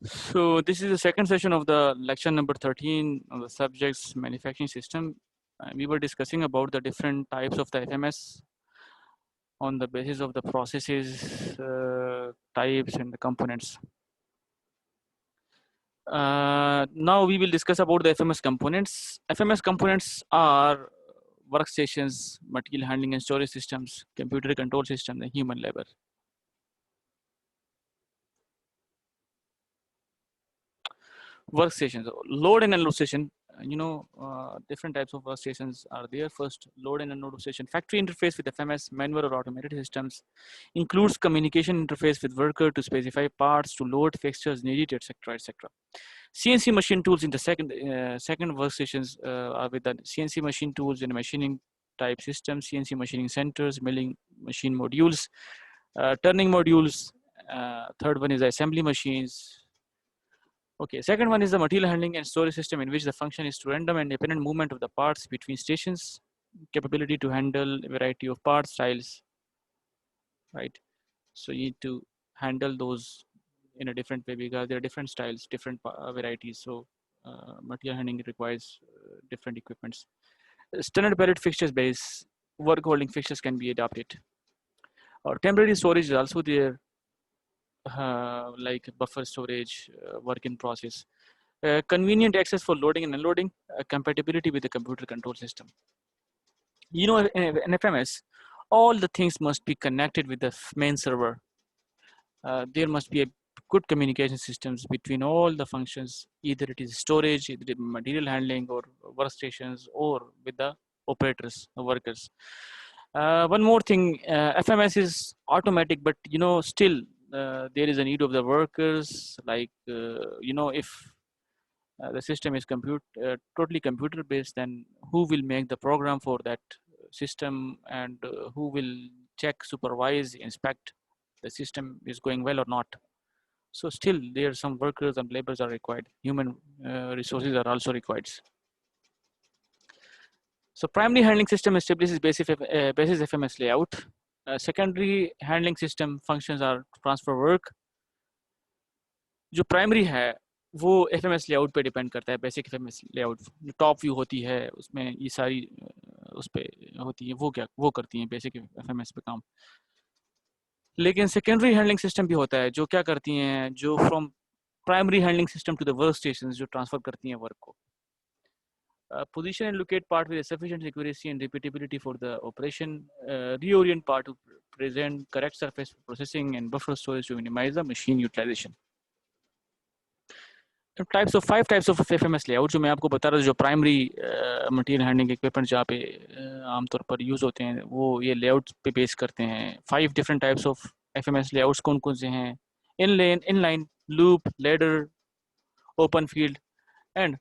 So this is the second session of the lecture number 13 of the subjects manufacturing system. We were discussing about the different types of the FMS on the basis of the processes, types and the components. Now we will discuss about the FMS components. FMS components are workstations, material handling and storage systems, computer control system, and human labor. Workstations, load and unload station. Different types of workstations are there. First, load and unload station. Factory interface with FMS, manual or automated systems. Includes communication interface with worker to specify parts, to load fixtures needed, etc., etc. CNC machine tools in the second workstations are with the CNC machine tools in machining type systems, CNC machining centers, milling machine modules, turning modules. Third one is assembly machines. Okay, second one is the material handling and storage system, in which the function is to random and independent movement of the parts between stations, capability to handle a variety of part styles, right? So you need to handle those in a different way because there are different styles, different varieties. So material handling requires different equipments. Standard pallet fixtures base work holding fixtures can be adapted. Or temporary storage is also there, like buffer storage, work in process. Convenient access for loading and unloading, compatibility with the computer control system. You know, in FMS, all the things must be connected with the main server. There must be a good communication systems between all the functions, either it is storage, either material handling or workstations, or with the operators, the workers. One more thing, FMS is automatic, but still there is a need of the workers. Like if the system is totally computer based, then who will make the program for that system, and who will check, supervise, inspect the system is going well or not. So still there are some workers and laborers are required. Human resources are also required. So primary handling system establishes basis FMS layout. Secondary handling system functions are to transfer work. जो primary है वो FMS layout पे depend करता है. Basic FMS layout जो top view होती है उसमें ये सारी उस पे होती है, वो करती हैं बेसिक FMS पे काम. लेकिन सेकेंडरी हैंडलिंग सिस्टम भी होता है जो क्या करती हैं, जो from primary handling system to the work station जो ट्रांसफर करती हैं वर्क को. Position and locate part with sufficient accuracy and repeatability for the operation. Reorient part to present correct surface processing and buffer storage to minimize the machine utilization. Five types of FMS layout जो मैं आपको बता रहा हूँ, जो primary material handling equipment जहाँ पे आमतौर पर यूज होते हैं वो ये लेआउट पे बेस करते हैं. 5 different types of FMS layouts कौन कौन से हैं? Inline, loop, ladder, open field, and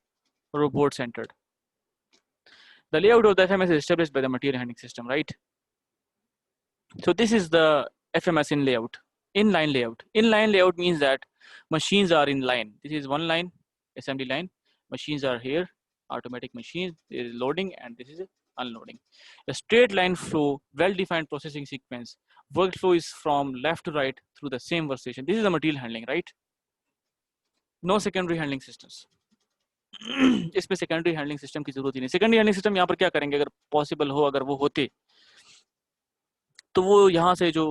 robot centered. The layout of the FMS is established by the material handling system, right? So this is the FMS inline layout. Inline layout means that machines are in line. This is one line, assembly line. Machines are here, automatic machines. There is loading and this is unloading. A straight line flow, well-defined processing sequence. Workflow is from left to right through the same workstation. This is the material handling, right? No secondary handling systems. इसमें secondary handling system की जरूरत ही नहीं. Secondary handling system यहाँ पर क्या करेंगे, अगर possible हो, अगर वो होते तो वो यहाँ से जो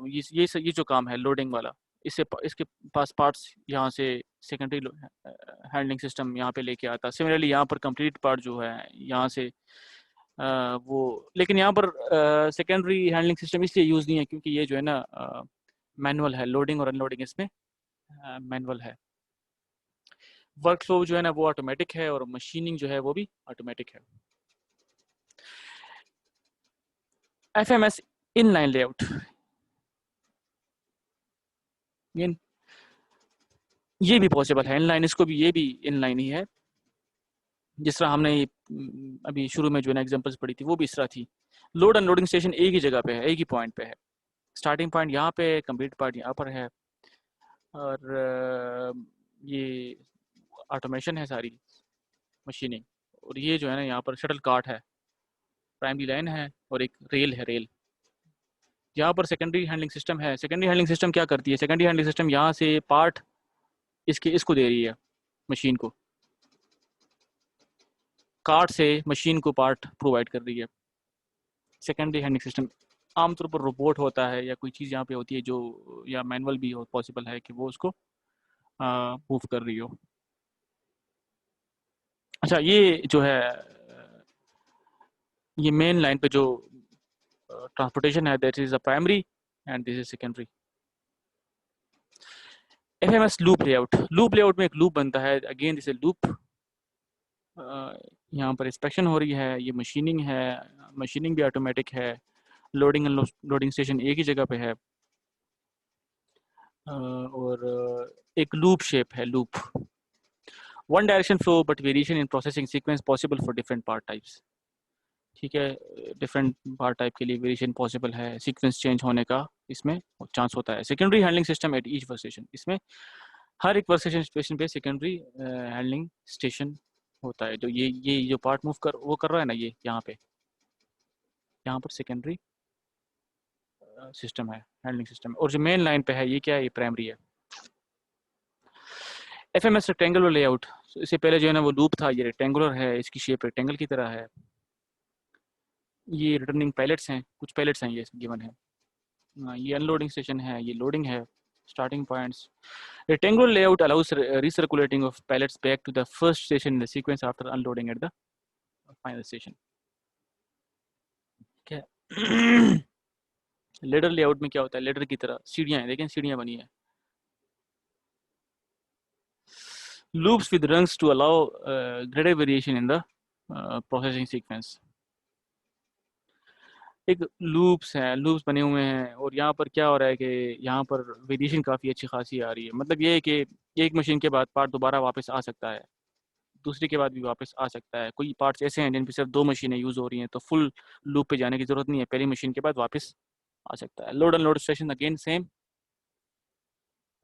ये जो काम है लोडिंग वाला, इसके पास पार्ट्स यहाँ से सेकेंडरी हैंडलिंग सिस्टम यहाँ पे लेके आता. सिमिलरली यहाँ पर कंप्लीट पार्ट जो है यहाँ से वो, लेकिन यहाँ पर सेकेंडरी हैंडलिंग सिस्टम इसलिए यूज नहीं है क्योंकि ये जो है ना मैनुअल है. लोडिंग और अनलोडिंग इसमें मैनुअल है. वर्कफ्लो जो है ना वो ऑटोमेटिक है और मशीनिंग जो है वो भी ऑटोमेटिक है. FMS इनलाइन लेआउट, ये भी पॉसिबल है इनलाइन, इसको भी ये भी इनलाइन ही है. जिस तरह हमने अभी शुरू में जो है ना एग्जांपल्स पढ़ी थी वो भी इस तरह थी. लोड अनलोडिंग स्टेशन एक ही जगह पे है, एक ही पॉइंट पे है. स्टार्टिंग पॉइंट यहाँ पे, कंप्लीट पार्ट यहाँ पर है, और ये ऑटोमेशन है सारी मशीनिंग. और ये जो है ना यहाँ पर शटल कार्ट है, प्राइमरी लाइन है और एक रेल है. रेल यहाँ पर सेकेंडरी हैंडलिंग सिस्टम है. सेकेंडरी हैंडलिंग सिस्टम क्या करती है? सेकेंडरी हैंडलिंग सिस्टम यहाँ से पार्ट इसको दे रही है मशीन को, कार्ड से मशीन को पार्ट प्रोवाइड कर रही है। सेकेंडरी हैंडलिंग सिस्टम आमतौर पर रोबोट होता है या कोई चीज़ यहाँ पे होती है जो, या मैनुअल भी हो पॉसिबल है कि वो उसको मूव कर रही हो। अच्छा, ये जो है ये मेन लाइन पे जो ट्रांसपोर्टेशन है, that is a primary and this is secondary. FMS loop layout में एक लूप बनता है, अगेन दिस इज लूप। यहाँ पर इंस्पेक्शन हो रही है, ये मशीनिंग है, मशीनिंग भी ऑटोमेटिक है, लोडिंग अनलोडिंग स्टेशन एक ही जगह पे है, और एक लूप शेप है, loop one direction flow but variation in processing sequence possible for different part types. ठीक है, डिफरेंट पार्ट टाइप के लिए वेरिएशन पॉसिबल है, सीक्वेंस चेंज होने का इसमें चांस होता है। Secondary handling system at each work station, इसमें हर एक वर्क स्टेशन पे सेकेंडरी हैंडलिंग स्टेशन होता है। जो ये जो पार्ट मूव कर वो कर रहा है ना, ये यहाँ पर सेकेंडरी सिस्टम है, हैंडलिंग सिस्टम। और जो मेन लाइन पे है ये क्या है, ये प्राइमरी है। एफएमएस रेक्टेंगुलर लेआउट, इससे पहले जो है ना वो लूप था, ये रेक्टेंगुलर है, इसकी शेप रेक्टेंगल की तरह है। ये रिटर्निंग पैलेट्स हैं, कुछ पैलेट्स हैं ये गिवन है। ये अनलोडिंग स्टेशन है, ये लोडिंग है, starting points. Rectangular layout allows recirculating of pallets back to the first station in the sequence after unloading at the final station. ठीक है। लेडर लेआउट में क्या होता है, लेडर की तरह सीढ़ियां हैं, देखें सीढ़ियां बनी है। Loops with rungs to allow greater variation in the processing sequence. एक लूप्स हैं, लूप्स बने हुए हैं, और यहाँ पर क्या हो रहा है कि यहाँ पर वेरिएशन काफ़ी अच्छी खासी आ रही है। मतलब ये है कि एक मशीन के बाद पार्ट दोबारा वापस आ सकता है, दूसरे के बाद भी वापस आ सकता है। कोई पार्ट्स ऐसे हैं जिन पे सिर्फ 2 मशीनें यूज़ हो रही हैं, तो फुल लूप पे जाने की ज़रूरत नहीं है, पहली मशीन के बाद वापस आ सकता है। Load unload station again same,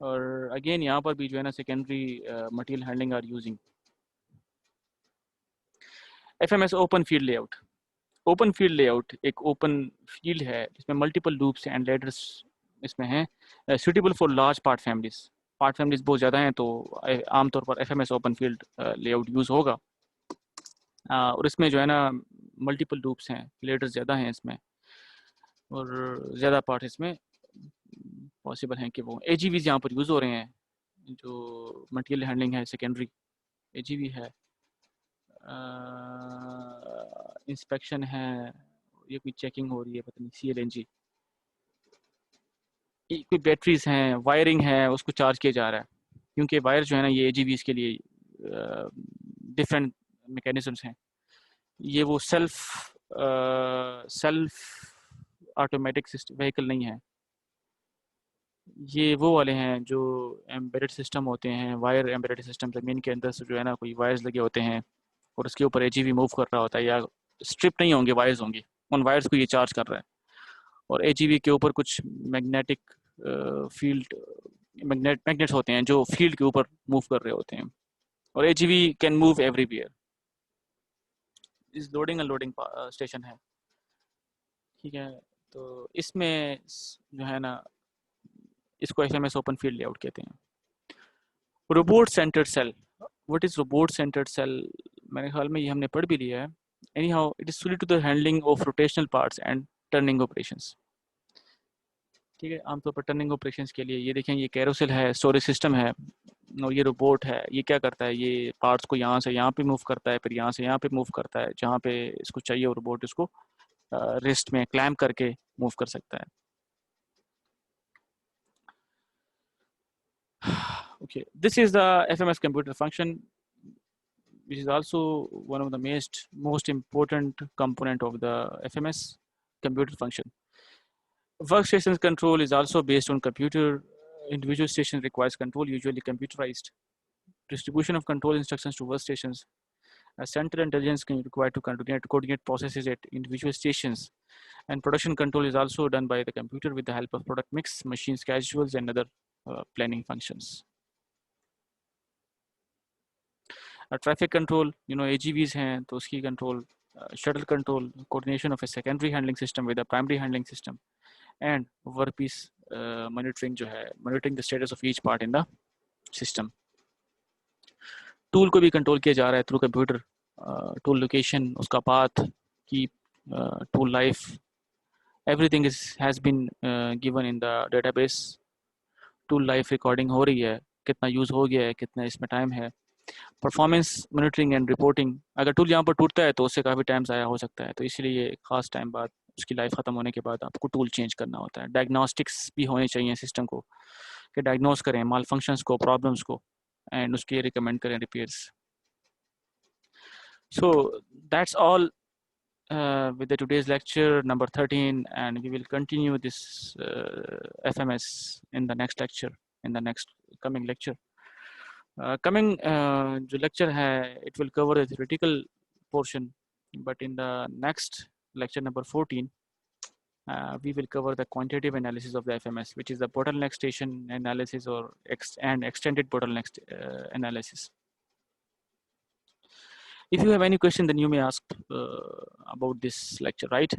और अगेन यहाँ पर भी जो है ना secondary material handling are using. FMS open field layout, open field layout एक ओपन फील्ड है जिसमें मल्टीपल लूप्स एंड लेडर्स इसमें हैं, suitable for large part families बहुत ज़्यादा हैं, तो आमतौर पर FMS open field layout use होगा। और इसमें जो है ना मल्टीपल लूप्स हैं, लेडर्स ज़्यादा हैं इसमें, और ज़्यादा पार्ट इसमें पॉसिबल हैं कि वो एजीवीज यहाँ पर यूज़ हो रहे हैं। जो मटेरियल हैंडलिंग है सेकेंडरी एजीवी है, इंस्पेक्शन है, ये कोई चेकिंग हो रही है, पता नहीं सीएलएनजी, कोई बैटरीज हैं, वायरिंग है, उसको चार्ज किया जा रहा है, क्योंकि वायर जो है ना ये एजीवीज के लिए डिफरेंट मैकेनिज्म्स हैं। ये वो सेल्फ ऑटोमेटिक सिस्टम व्हीकल नहीं है, ये वो वाले हैं जो एम्बेडेड सिस्टम होते हैं, वायर एम्बेडेड सिस्टम। ज़मीन के अंदर से जो है ना कोई वायर्स लगे होते हैं, और उसके ऊपर एजीवी मूव कर रहा होता है, या स्ट्रिप नहीं होंगे, वायर्स होंगे, उन वायर्स को ये चार्ज कर रहा है, और एजीवी के ऊपर कुछ मैग्नेटिक फील्ड मैग्नेट्स होते हैं जो फील्ड के ऊपर मूव कर रहे होते हैं, और एजीवी कैन मूव एवरीवेयर। इस लोडिंग अनलोडिंग स्टेशन है, ठीक है। तो इसमें जो है ना इसको एफएमएस ओपन फील्ड लेआउट कहते हैं। Robot centred cell, what is robot centred cell, मेरे ख्याल में ये हमने पढ़ भी लिया है। Anyhow it is suited to the handling of rotational parts and turning operations. ठीक है, आमतौर पर टर्निंग ऑपरेशंस के लिए ये देखें, ये कैरोसेल है, स्टोरेज सिस्टम है, और ये रोबोट है। ये क्या करता है, ये पार्ट्स को यहाँ से यहाँ पे मूव करता है, फिर यहाँ से यहाँ पे मूव करता है, जहाँ पे इसको चाहिए, और रोबोट इसको रिस्ट में क्लैम्प करके मूव कर सकता है। Okay, this is the FMS computer function, which is also one of the most important component of the FMS computer function. Workstations control is also based on computer. Individual station requires control, usually computerized. Distribution of control instructions to workstations. A central intelligence can be required to coordinate processes at individual stations. And production control is also done by the computer with the help of product mix, machine schedules, and other planning functions. Traffic control, AGVs हैं, तो उसकी control, shuttle control, coordination of a secondary handling system with a primary handling system, and workpiece monitoring जो है, monitoring the status of each part in the system. Tool को भी control किया जा रहा है थ्रू कंप्यूटर, टूल लोकेशन, उसका path की, tool life, everything has been given in the database. Tool life recording हो रही है, कितना यूज़ हो गया है, कितना इसमें टाइम है। परफॉर्मेंस मॉनिटरिंग एंड रिपोर्टिंग, अगर टूल यहाँ पर टूटता है तो उससे काफ़ी टाइम ज़ाया हो सकता है, तो इसलिए ख़ास टाइम बाद उसकी लाइफ ख़त्म होने के बाद आपको टूल चेंज करना होता है। डायग्नोस्टिक्स भी होने चाहिए सिस्टम को, कि डायग्नोस करें माल फंक्शंस को, प्रॉब्लम्स को, एंड उसके रिकमेंड करें repairs. So that's all with the today's lecture number 13, and we will continue this FMS in the next lecture, in the next coming lecture. Coming जो lecture है, it will cover the theoretical portion, but in the next lecture number 14, we will cover the quantitative analysis of the FMS, which is the bottleneck station analysis or extended bottleneck analysis. If you have any question, then you may ask about this lecture, right?